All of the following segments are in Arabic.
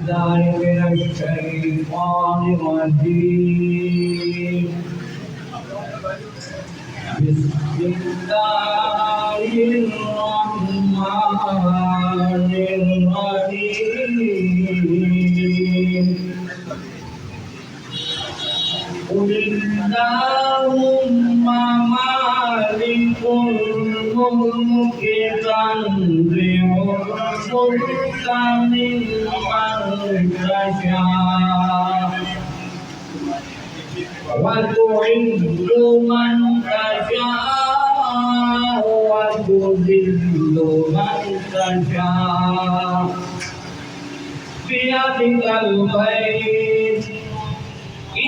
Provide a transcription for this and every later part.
بالله من الشيطان الرجيم بسم الله الرحمن الرحيم قل اللهم مالك الملك تنزع الملك ممن تشاء وتعز من تشاء وتذل من تشاء بيدك الخير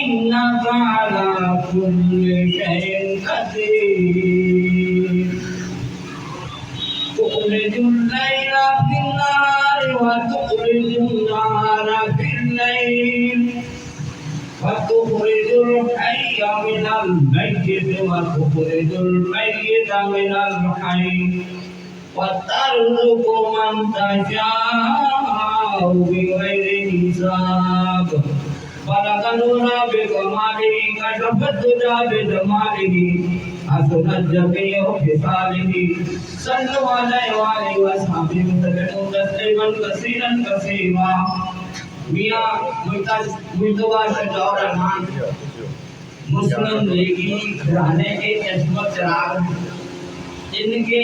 إنك على كل شيء قدير تخرج الليل في النهار وتخرج النهار في الليل وتخرج الحي من الميت وتخرج الميت من الحي وترزق من تشاء بغير حساب خلق النور بكماله كشف الدجى بجماله حسن الجميع بخصاله صلوا عليه وآله وأصحابه وسلموا تسليما كثيرا كثيرا मियां मुर्तजा शजाउर रहमान मुस्लिम लीगी घराने के किस्मत चराग इनके